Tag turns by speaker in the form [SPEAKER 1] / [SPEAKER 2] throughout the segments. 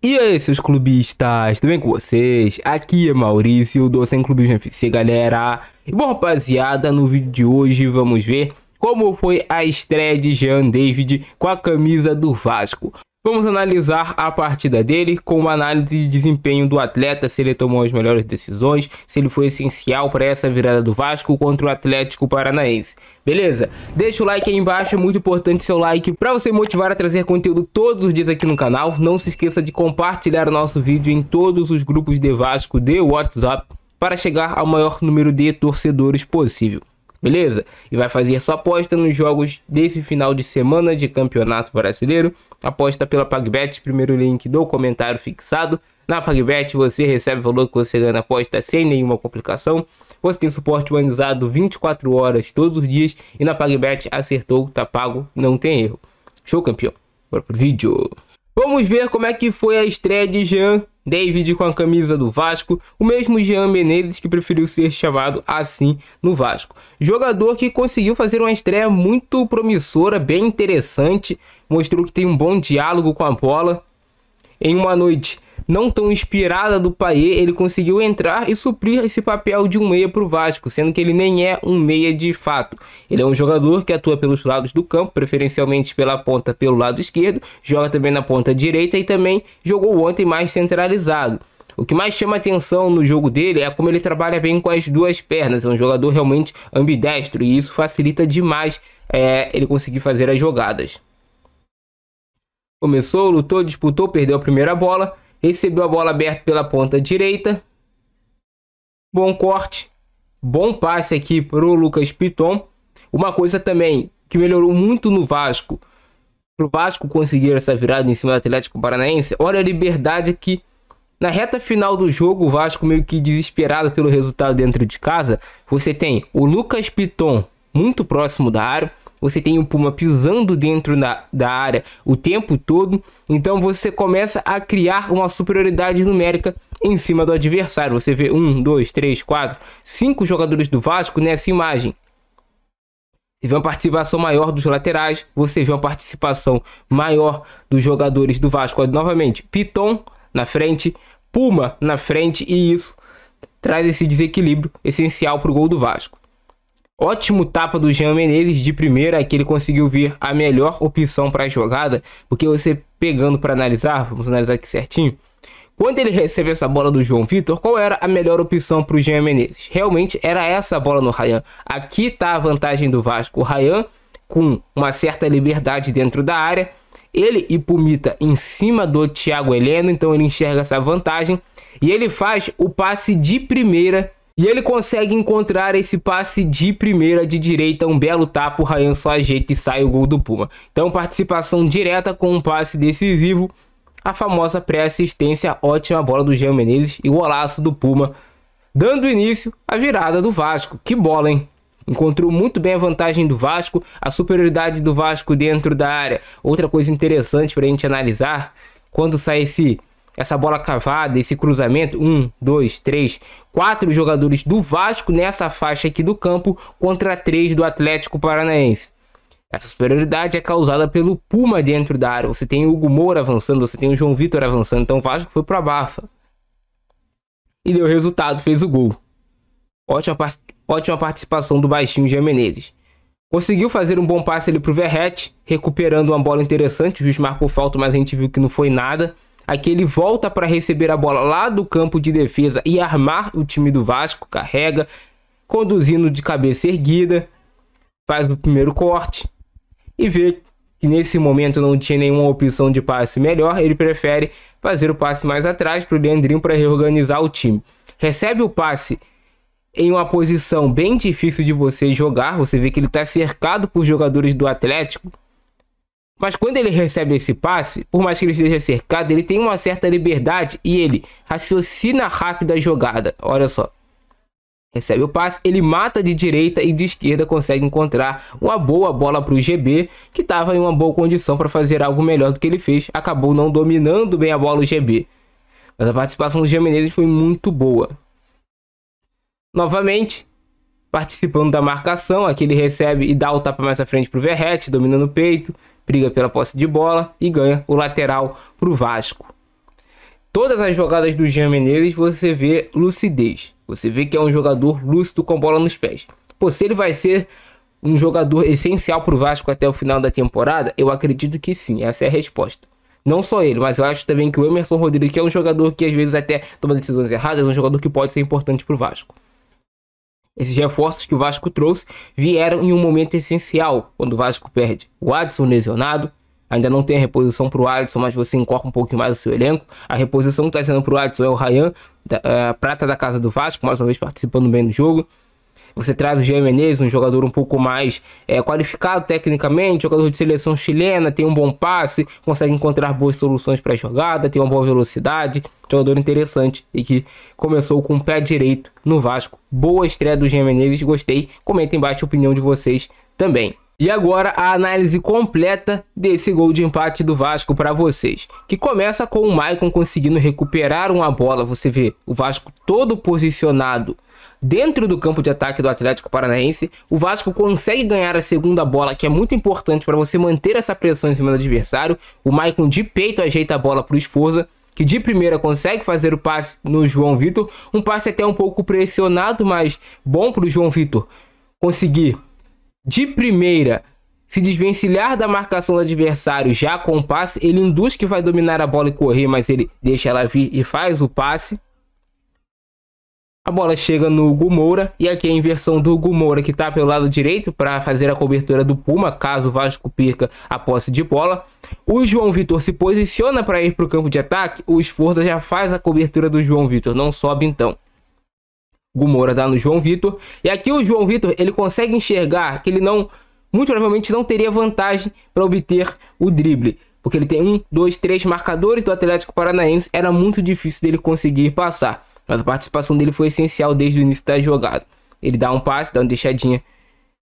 [SPEAKER 1] E aí, seus clubistas, tudo bem com vocês? Aqui é Maurício, do Sem Clubismo FC, galera. E bom, rapaziada, no vídeo de hoje vamos ver como foi a estreia de Jean David com a camisa do Vasco. Vamos analisar a partida dele com uma análise de desempenho do atleta, se ele tomou as melhores decisões, se ele foi essencial para essa virada do Vasco contra o Atlético Paranaense. Beleza? Deixa o like aí embaixo, é muito importante seu like para você motivar a trazer conteúdo todos os dias aqui no canal. Não se esqueça de compartilhar o nosso vídeo em todos os grupos de Vasco de WhatsApp para chegar ao maior número de torcedores possível. Beleza? E vai fazer sua aposta nos jogos desse final de semana de Campeonato Brasileiro. Aposta pela PagBet, primeiro link do comentário fixado. Na PagBet você recebe o valor que você ganha na aposta sem nenhuma complicação. Você tem suporte humanizado 24 horas todos os dias. E na PagBet acertou, tá pago, não tem erro. Show, campeão. Bora pro vídeo. Vamos ver como é que foi a estreia de Jean David com a camisa do Vasco, o mesmo Jean Menezes que preferiu ser chamado assim no Vasco. Jogador que conseguiu fazer uma estreia muito promissora, bem interessante, mostrou que tem um bom diálogo com a bola. Em uma noite não tão inspirada do Payet, ele conseguiu entrar e suprir esse papel de um meia para o Vasco, sendo que ele nem é um meia de fato. Ele é um jogador que atua pelos lados do campo, preferencialmente pela ponta pelo lado esquerdo, joga também na ponta direita e também jogou ontem mais centralizado. O que mais chama atenção no jogo dele é como ele trabalha bem com as duas pernas, é um jogador realmente ambidestro e isso facilita demais ele conseguir fazer as jogadas. Começou, lutou, disputou, perdeu a primeira bola. Recebeu a bola aberta pela ponta direita. Bom corte. Bom passe aqui para o Lucas Piton. Uma coisa também que melhorou muito no Vasco. Para o Vasco conseguir essa virada em cima do Atlético Paranaense. Olha a liberdade aqui. Na reta final do jogo, o Vasco meio que desesperado pelo resultado dentro de casa. Você tem o Lucas Piton muito próximo da área. Você tem o Puma pisando dentro da área o tempo todo. Então você começa a criar uma superioridade numérica em cima do adversário. Você vê 1, 2, 3, 4, 5 jogadores do Vasco nessa imagem. Você vê uma participação maior dos laterais. Você vê uma participação maior dos jogadores do Vasco. Novamente, Piton na frente, Puma na frente. E isso traz esse desequilíbrio essencial para o gol do Vasco. Ótimo tapa do Jean Menezes de primeira, que ele conseguiu ver a melhor opção para a jogada, porque você pegando para analisar, vamos analisar aqui certinho, quando ele recebe essa bola do João Vitor, qual era a melhor opção para o Jean Menezes? Realmente era essa bola no Ryan. Aqui está a vantagem do Vasco, o Ryan com uma certa liberdade dentro da área, ele e Pumita em cima do Thiago Heleno, então ele enxerga essa vantagem, e ele faz o passe de primeira. E ele consegue encontrar esse passe de primeira de direita, um belo tapa, o Ryan só ajeita e sai o gol do Puma. Então participação direta com um passe decisivo, a famosa pré-assistência, ótima bola do Jean Menezes e o golaço do Puma, dando início à virada do Vasco. Que bola, hein? Encontrou muito bem a vantagem do Vasco, a superioridade do Vasco dentro da área. Outra coisa interessante para a gente analisar, quando sai essa bola cavada, esse cruzamento, 1, 2, 3, 4 jogadores do Vasco nessa faixa aqui do campo contra 3 do Atlético Paranaense. Essa superioridade é causada pelo Puma dentro da área. Você tem o Hugo Moura avançando, você tem o João Vitor avançando, então o Vasco foi para a bafa. E deu resultado, fez o gol. Ótima participação do baixinho Jean Menezes. Conseguiu fazer um bom passe ali para o Verratti, recuperando uma bola interessante. O juiz marcou falta, mas a gente viu que não foi nada. Aqui ele volta para receber a bola lá do campo de defesa e armar o time do Vasco. Carrega, conduzindo de cabeça erguida. Faz o primeiro corte. E vê que nesse momento não tinha nenhuma opção de passe melhor. Ele prefere fazer o passe mais atrás para o Leandrinho para reorganizar o time. Recebe o passe em uma posição bem difícil de você jogar. Você vê que ele está cercado por jogadores do Atlético. Mas quando ele recebe esse passe, por mais que ele esteja cercado, ele tem uma certa liberdade e ele raciocina rápido a jogada. Olha só. Recebe o passe, ele mata de direita e de esquerda consegue encontrar uma boa bola para o GB, que estava em uma boa condição para fazer algo melhor do que ele fez. Acabou não dominando bem a bola o GB. Mas a participação do Jean Menezes foi muito boa. Novamente, participando da marcação, aqui ele recebe e dá o tapa mais à frente para o Verratti, dominando o peito. Briga pela posse de bola e ganha o lateral para o Vasco. todas as jogadas do Jean Menezes você vê lucidez. Você vê que é um jogador lúcido com bola nos pés. Pô, se ele vai ser um jogador essencial para o Vasco até o final da temporada, eu acredito que sim, essa é a resposta. Não só ele, mas eu acho também que o Emerson Rodrigues, que é um jogador que às vezes até toma decisões erradas, é um jogador que pode ser importante para o Vasco. Esses reforços que o Vasco trouxe vieram em um momento essencial, quando o Vasco perde o Adson lesionado. Ainda não tem a reposição para o Adson, mas você encorpa um pouco mais o seu elenco. A reposição que está sendo para o Adson é o Ryan, prata da casa do Vasco, mais uma vez participando bem do jogo. Você traz o Jean Menezes, um jogador um pouco mais qualificado tecnicamente, jogador de seleção chilena, tem um bom passe, consegue encontrar boas soluções para a jogada, tem uma boa velocidade, jogador interessante e que começou com o pé direito no Vasco. Boa estreia do Jean Menezes, gostei. Comentem embaixo a opinião de vocês também. E agora a análise completa desse gol de empate do Vasco para vocês, que começa com o Maicon conseguindo recuperar uma bola. Você vê o Vasco todo posicionado dentro do campo de ataque do Atlético Paranaense. O Vasco consegue ganhar a segunda bola, que é muito importante para você manter essa pressão em cima do adversário. O Maicon de peito ajeita a bola para o Sforza, que de primeira consegue fazer o passe no João Vitor. Um passe até um pouco pressionado, mas bom para o João Vitor conseguir de primeira se desvencilhar da marcação do adversário já com o passe. Ele induz que vai dominar a bola e correr, mas ele deixa ela vir e faz o passe. A bola chega no Hugo Moura, e aqui a inversão do Hugo Moura, que está pelo lado direito para fazer a cobertura do Puma, caso o Vasco perca a posse de bola. O João Vitor se posiciona para ir para o campo de ataque, o Sforza já faz a cobertura do João Vitor, não sobe então. Hugo Moura dá no João Vitor, e aqui o João Vitor ele consegue enxergar que ele muito provavelmente não teria vantagem para obter o drible, porque ele tem 1, 2, 3 marcadores do Atlético Paranaense, era muito difícil dele conseguir passar. Mas a participação dele foi essencial desde o início da jogada. Ele dá um passe, dá uma deixadinha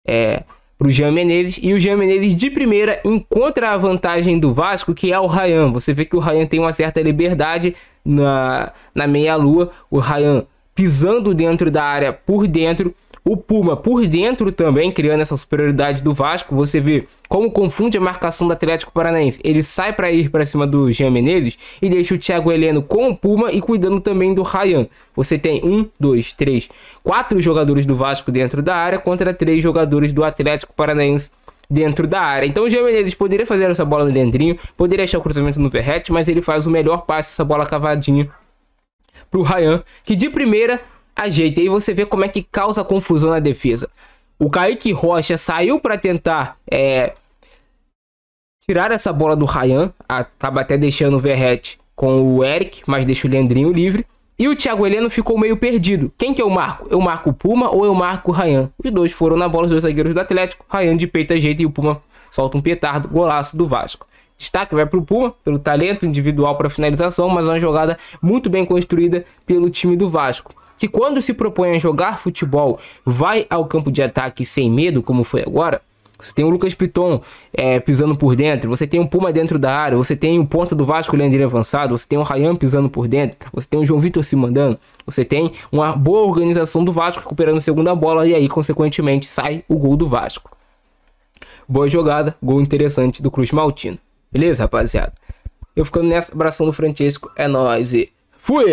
[SPEAKER 1] para o Jean Menezes. E o Jean Menezes de primeira encontra a vantagem do Vasco, que é o Ryan. Você vê que o Ryan tem uma certa liberdade na meia-lua. O Ryan pisando dentro da área por dentro. O Puma por dentro também, criando essa superioridade do Vasco. Você vê como confunde a marcação do Atlético Paranaense. Ele sai para ir para cima do Jean Menezes e deixa o Thiago Heleno com o Puma e cuidando também do Ryan. Você tem 1, 2, 3, 4 jogadores do Vasco dentro da área contra 3 jogadores do Atlético Paranaense dentro da área. Então o Jean Menezes poderia fazer essa bola no Leandrinho, poderia achar o cruzamento no Verratti, mas ele faz o melhor passe, essa bola cavadinha para o Ryan, que de primeira ajeita. E aí você vê como é que causa confusão na defesa. O Kaique Rocha saiu para tentar tirar essa bola do Ryan, acaba até deixando o Verratti com o Eric, mas deixa o Leandrinho livre. E o Thiago Heleno ficou meio perdido. Quem que eu marco? Eu marco o Puma ou eu marco o Ryan? Os dois foram na bola, os dois zagueiros do Atlético. Ryan de peito ajeita e o Puma solta um petardo, golaço do Vasco. Destaque vai para o Puma, pelo talento individual para finalização, mas uma jogada muito bem construída pelo time do Vasco, que quando se propõe a jogar futebol, vai ao campo de ataque sem medo, como foi agora. Você tem o Lucas Piton pisando por dentro, você tem o Puma dentro da área, você tem o ponta do Vasco, o Leandrinho avançado, você tem o Ryan pisando por dentro, você tem o João Vitor se mandando, você tem uma boa organização do Vasco recuperando a segunda bola, e aí consequentemente sai o gol do Vasco. Boa jogada, gol interessante do Cruz Maltino. Beleza, rapaziada? Eu ficando nessa, abração do Francesco, é nóis e fui!